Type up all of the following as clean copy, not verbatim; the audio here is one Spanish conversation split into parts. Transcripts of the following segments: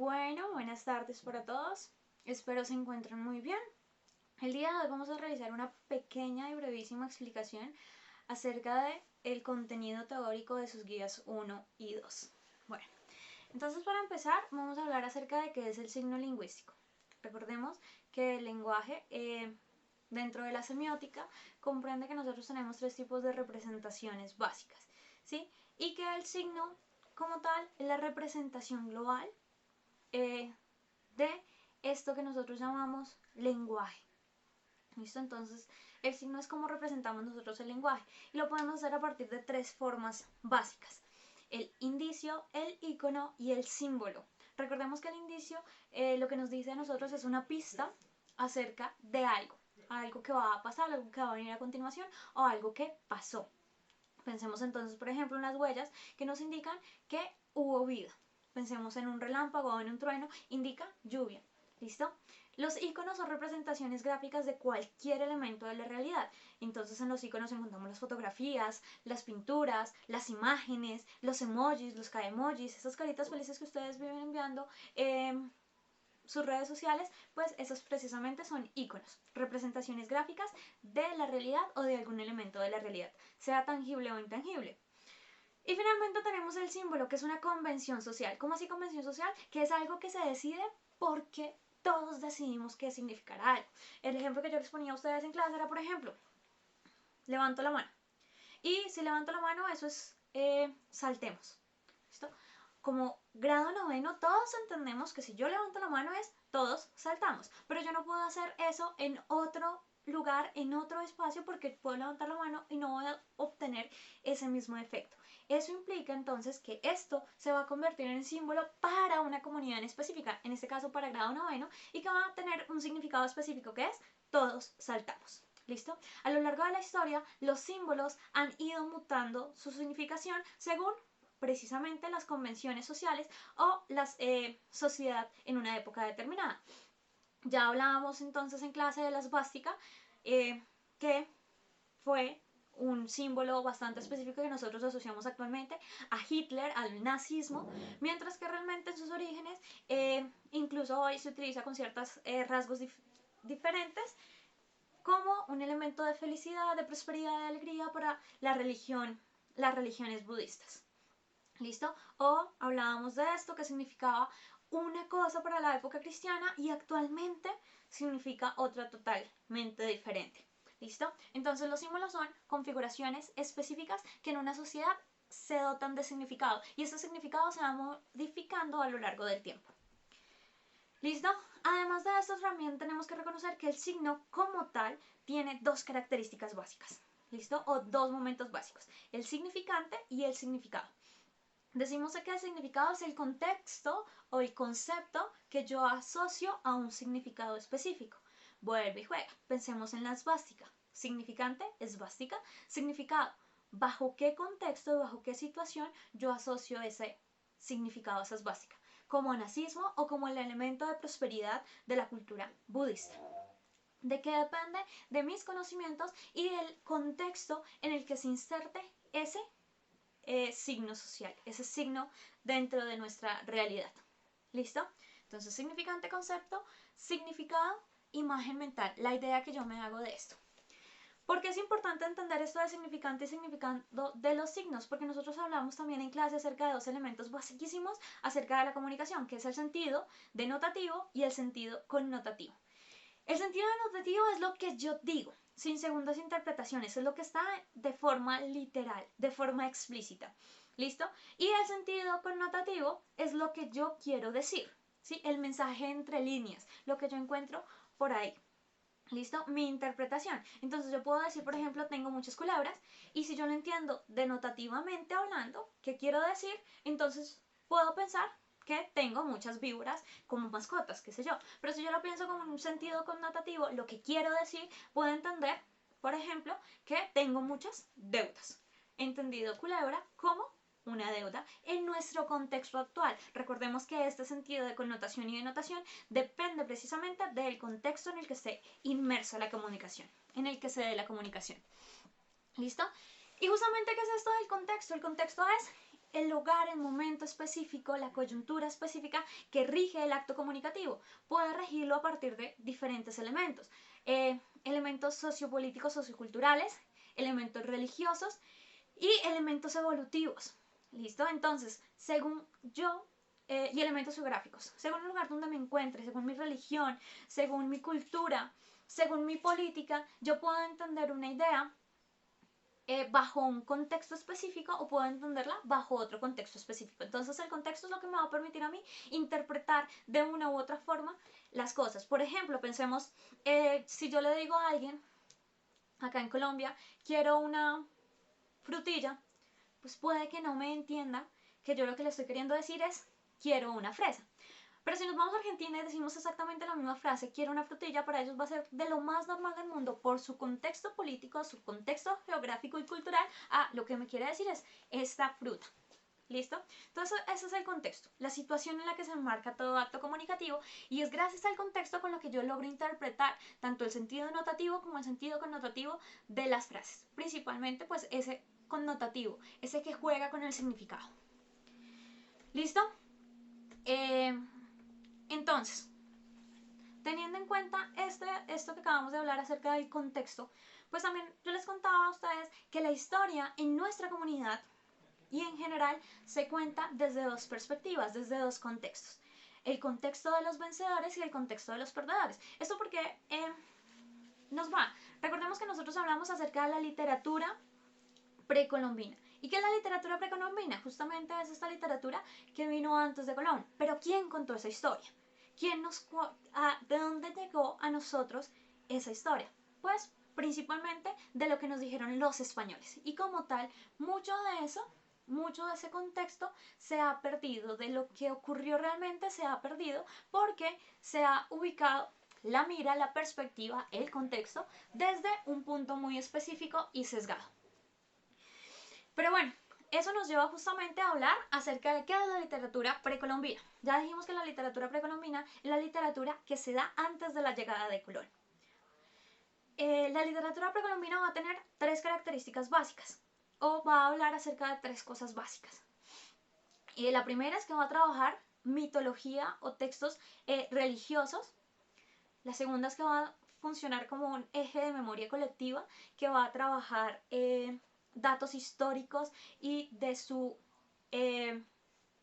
Bueno, buenas tardes para todos. Espero se encuentren muy bien. El día de hoy vamos a realizar una pequeña y brevísima explicación acerca de el contenido teórico de sus guías 1 y 2. Bueno, entonces para empezar vamos a hablar acerca de qué es el signo lingüístico. Recordemos que el lenguaje dentro de la semiótica comprende que nosotros tenemos tres tipos de representaciones básicas, ¿sí? Y que el signo como tal es la representación global de esto que nosotros llamamos lenguaje. ¿Listo? Entonces, el signo es como representamos nosotros el lenguaje. Y lo podemos hacer a partir de tres formas básicas. El indicio, el icono y el símbolo. Recordemos que el indicio lo que nos dice a nosotros es una pista acerca de algo que va a pasar, algo que va a venir a continuación o algo que pasó. Pensemos entonces, por ejemplo, en las huellas que nos indican que hubo vida. Pensemos en un relámpago o en un trueno, indica lluvia. ¿Listo? Los iconos son representaciones gráficas de cualquier elemento de la realidad. Entonces en los iconos encontramos las fotografías, las pinturas, las imágenes, los emojis, los kaemojis, esas caritas felices que ustedes viven enviando sus redes sociales, pues esos precisamente son iconos, representaciones gráficas de la realidad o de algún elemento de la realidad, sea tangible o intangible. Y finalmente tenemos el símbolo, que es una convención social. ¿Cómo así convención social? Que es algo que se decide porque todos decidimos qué significará algo. El ejemplo que yo les ponía a ustedes en clase era, por ejemplo, levanto la mano. Y si levanto la mano, eso es saltemos. ¿Listo? Como grado noveno, todos entendemos que si yo levanto la mano es todos saltamos. Pero yo no puedo hacer eso en otro lugar, en otro espacio, porque puedo levantar la mano y no voy a obtener ese mismo efecto. Eso implica entonces que esto se va a convertir en símbolo para una comunidad en específica, en este caso para grado noveno, y que va a tener un significado específico que es todos saltamos. ¿Listo? A lo largo de la historia, los símbolos han ido mutando su significación según precisamente las convenciones sociales o la sociedad en una época determinada. Ya hablábamos entonces en clase de la esvástica, que fue un símbolo bastante específico que nosotros asociamos actualmente a Hitler, al nazismo, mientras que realmente en sus orígenes, incluso hoy se utiliza con ciertos rasgos diferentes, como un elemento de felicidad, de prosperidad, de alegría para las religiones budistas. ¿Listo? O hablábamos de esto que significaba una cosa para la época cristiana y actualmente significa otra totalmente diferente. ¿Listo? Entonces los símbolos son configuraciones específicas que en una sociedad se dotan de significado y ese significado se va modificando a lo largo del tiempo. ¿Listo? Además de esto también tenemos que reconocer que el signo como tal tiene dos características básicas. ¿Listo? O dos momentos básicos, el significante y el significado. Decimos que el significado es el contexto o el concepto que yo asocio a un significado específico. Vuelve y juega. Pensemos en la esvástica. Significante, esvástica. Significado, bajo qué contexto, bajo qué situación yo asocio ese significado a esa esvástica. Como nazismo o como el elemento de prosperidad de la cultura budista. ¿De qué depende? De mis conocimientos y del contexto en el que se inserte ese signo social, ese signo dentro de nuestra realidad. ¿Listo? Entonces, significante, concepto, significado, imagen mental, la idea que yo me hago de esto. ¿Por qué es importante entender esto de significante y significado de los signos? Porque nosotros hablamos también en clase acerca de dos elementos basiquísimos acerca de la comunicación, que es el sentido denotativo y el sentido connotativo. El sentido denotativo es lo que yo digo, sin segundas interpretaciones, es lo que está de forma literal, de forma explícita. ¿Listo? Y el sentido connotativo es lo que yo quiero decir, ¿sí? El mensaje entre líneas, lo que yo encuentro por ahí. ¿Listo? Mi interpretación. Entonces yo puedo decir, por ejemplo, tengo muchas culebras, y si yo lo entiendo denotativamente hablando, ¿qué quiero decir? Entonces puedo pensar que tengo muchas víboras como mascotas, qué sé yo. Pero si yo lo pienso con un sentido connotativo, lo que quiero decir, puedo entender, por ejemplo, que tengo muchas deudas. Entendido culebra como una deuda en nuestro contexto actual. Recordemos que este sentido de connotación y denotación depende precisamente del contexto en el que esté inmersa la comunicación, en el que se dé la comunicación. ¿Listo? Y justamente, ¿qué es esto del contexto? El contexto es el lugar, el momento específico, la coyuntura específica que rige el acto comunicativo. Puede regirlo a partir de diferentes elementos. Elementos sociopolíticos, socioculturales, elementos religiosos y elementos evolutivos. ¿Listo? Entonces, según yo, y elementos geográficos, según el lugar donde me encuentre, según mi religión, según mi cultura, según mi política, yo puedo entender una idea bajo un contexto específico o puedo entenderla bajo otro contexto específico. Entonces el contexto es lo que me va a permitir a mí interpretar de una u otra forma las cosas. Por ejemplo, pensemos, si yo le digo a alguien acá en Colombia, quiero una frutilla, pues puede que no me entienda que yo lo que le estoy queriendo decir es quiero una fresa. Pero si nos vamos a Argentina y decimos exactamente la misma frase, quiero una frutilla, para ellos va a ser de lo más normal del mundo por su contexto político, su contexto geográfico y cultural. Lo que me quiere decir es esta fruta. ¿Listo? Entonces ese es el contexto, la situación en la que se enmarca todo acto comunicativo, y es gracias al contexto con lo que yo logro interpretar tanto el sentido notativo como el sentido connotativo de las frases. Principalmente pues ese connotativo, ese que juega con el significado. ¿Listo? Entonces, teniendo en cuenta esto que acabamos de hablar acerca del contexto, pues también yo les contaba a ustedes que la historia en nuestra comunidad y en general se cuenta desde dos perspectivas, desde dos contextos. El contexto de los vencedores y el contexto de los perdedores. Esto porque nos va. Recordemos que nosotros hablamos acerca de la literatura precolombina. ¿Y qué es la literatura precolombina? Justamente es esta literatura que vino antes de Colón. Pero ¿quién contó esa historia? ¿De dónde llegó a nosotros esa historia? Pues principalmente de lo que nos dijeron los españoles. Y como tal, mucho de ese contexto se ha perdido, de lo que ocurrió realmente se ha perdido porque se ha ubicado la mira, la perspectiva, el contexto desde un punto muy específico y sesgado. Pero bueno, eso nos lleva justamente a hablar acerca de qué es la literatura precolombina. Ya dijimos que la literatura precolombina es la literatura que se da antes de la llegada de Colón. La literatura precolombina va a tener tres características básicas, o va a hablar acerca de tres cosas básicas. La primera es que va a trabajar mitología o textos religiosos. La segunda es que va a funcionar como un eje de memoria colectiva, que va a trabajar datos históricos y de su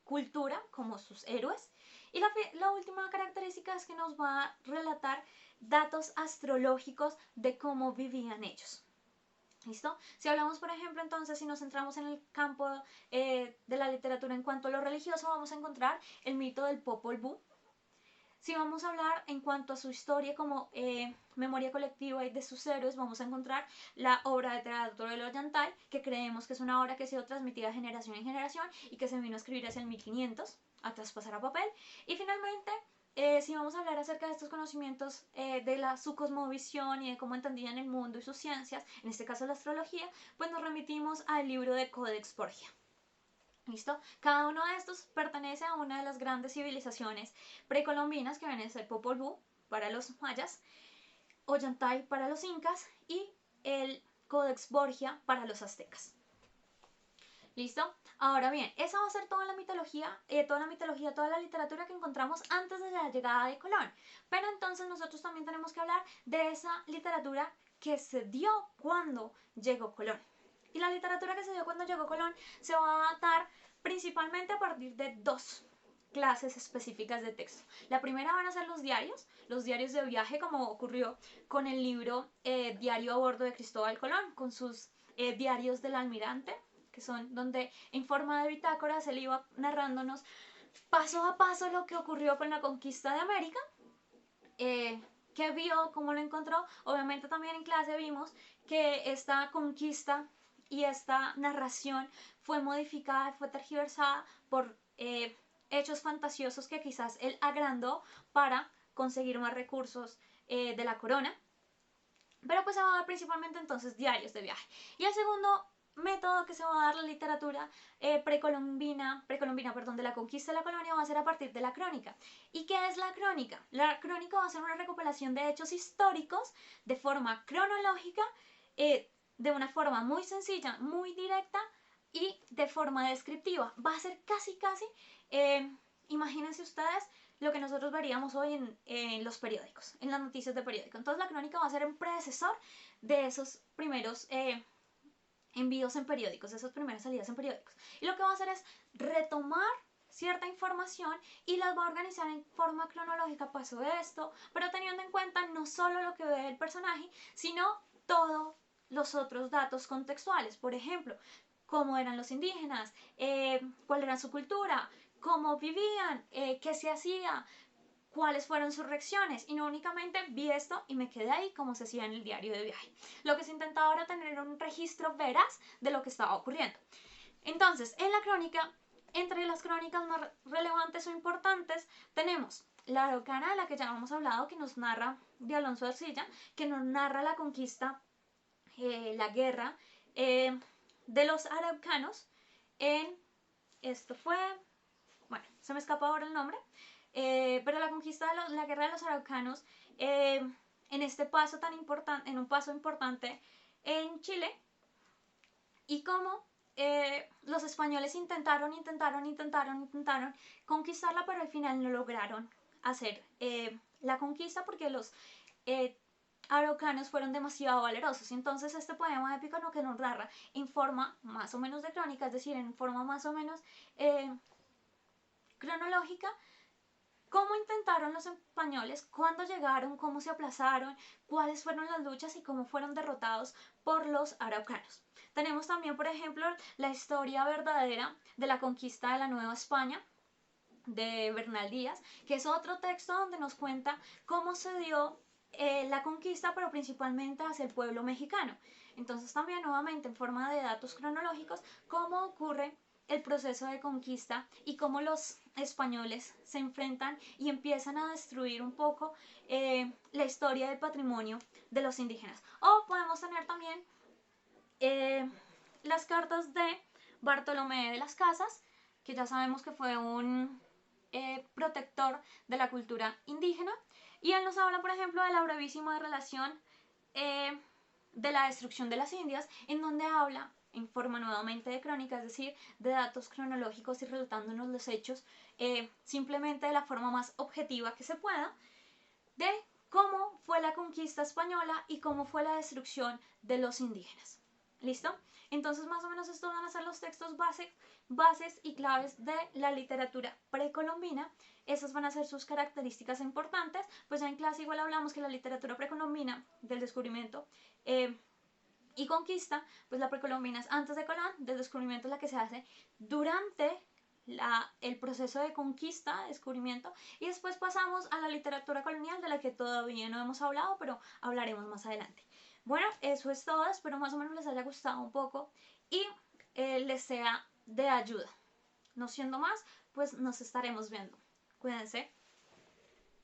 cultura, como sus héroes. Y la última característica es que nos va a relatar datos astrológicos de cómo vivían ellos. ¿Listo? Si hablamos, por ejemplo, entonces, si nos centramos en el campo de la literatura en cuanto a lo religioso, vamos a encontrar el mito del Popol Vuh. Si vamos a hablar en cuanto a su historia como memoria colectiva y de sus héroes, vamos a encontrar la obra de teatro del Ollantay, que creemos que es una obra que ha sido transmitida de generación en generación y que se vino a escribir hacia el 1500, a traspasar a papel. Y finalmente, si vamos a hablar acerca de estos conocimientos de su cosmovisión y de cómo entendían el mundo y sus ciencias, en este caso la astrología, pues nos remitimos al libro de Codex Borgia. ¿Listo? Cada uno de estos pertenece a una de las grandes civilizaciones precolombinas, que viene a ser Popol Vuh para los mayas, Ollantay para los incas y el Codex Borgia para los aztecas. ¿Listo? Ahora bien, esa va a ser toda la mitología, toda la literatura que encontramos antes de la llegada de Colón. Pero entonces nosotros también tenemos que hablar de esa literatura que se dio cuando llegó Colón. Y la literatura que se dio cuando llegó Colón se va a dar principalmente a partir de dos clases específicas de texto. La primera van a ser los diarios de viaje, como ocurrió con el libro Diario a bordo de Cristóbal Colón, con sus diarios del almirante, que son donde en forma de bitácoras él iba narrándonos paso a paso lo que ocurrió con la conquista de América, qué vio, cómo lo encontró. Obviamente también en clase vimos que esta conquista y esta narración fue modificada, fue tergiversada por hechos fantasiosos que quizás él agrandó para conseguir más recursos de la corona. Pero pues se va a dar principalmente entonces diarios de viaje. Y el segundo método que se va a dar la literatura precolombina, de la conquista de la colonia, va a ser a partir de la crónica. ¿Y qué es la crónica? La crónica va a ser una recopilación de hechos históricos de forma cronológica, de una forma muy sencilla, muy directa, y de forma descriptiva. Va a ser casi, imagínense ustedes lo que nosotros veríamos hoy en los periódicos, en las noticias de periódico. Entonces la crónica va a ser un predecesor de esos primeros envíos en periódicos, de esas primeras salidas en periódicos. Y lo que va a hacer es retomar cierta información y las va a organizar en forma cronológica, pasó esto, pero teniendo en cuenta no solo lo que ve el personaje, sino todos los otros datos contextuales. Por ejemplo, cómo eran los indígenas, cuál era su cultura, cómo vivían, qué se hacía, cuáles fueron sus reacciones, y no únicamente vi esto y me quedé ahí como se hacía en el diario de viaje. Lo que se intentaba era tener un registro veraz de lo que estaba ocurriendo. Entonces, en la crónica, entre las crónicas más relevantes o importantes, tenemos la Araucana, de la que ya hemos hablado, que nos narra de Alonso de Ercilla, que nos narra la conquista, la guerra de los araucanos esto fue, bueno, se me escapa ahora el nombre, pero la conquista de la guerra de los araucanos, en este paso tan importante, en un paso importante en Chile, y cómo los españoles intentaron conquistarla, pero al final no lograron hacer la conquista porque los araucanos fueron demasiado valerosos. Entonces este poema épico que nos narra en forma más o menos de crónica, es decir, en forma más o menos cronológica, cómo intentaron los españoles, cuándo llegaron, cómo se aplazaron, cuáles fueron las luchas y cómo fueron derrotados por los araucanos. Tenemos también, por ejemplo, la historia verdadera de la conquista de la Nueva España, de Bernal Díaz, que es otro texto donde nos cuenta cómo se dio la conquista, pero principalmente hacia el pueblo mexicano. Entonces también nuevamente en forma de datos cronológicos, cómo ocurre el proceso de conquista y cómo los españoles se enfrentan y empiezan a destruir un poco la historia del patrimonio de los indígenas. O podemos tener también las cartas de Bartolomé de las Casas, que ya sabemos que fue un protector de la cultura indígena, y él nos habla, por ejemplo, de la brevísima relación de la destrucción de las Indias, en donde habla en forma nuevamente de crónica, es decir, de datos cronológicos y relatándonos los hechos simplemente de la forma más objetiva que se pueda, de cómo fue la conquista española y cómo fue la destrucción de los indígenas. ¿Listo? Entonces más o menos estos van a ser los textos bases y claves de la literatura precolombina. Esas van a ser sus características importantes, pues ya en clase igual hablamos que la literatura precolombina del descubrimiento y conquista, pues la precolombina es antes de Colón, del descubrimiento es la que se hace durante el proceso de conquista, descubrimiento, y después pasamos a la literatura colonial, de la que todavía no hemos hablado, pero hablaremos más adelante. Bueno, eso es todo, espero más o menos les haya gustado un poco y les sea de ayuda. No siendo más, pues nos estaremos viendo. Cuídense.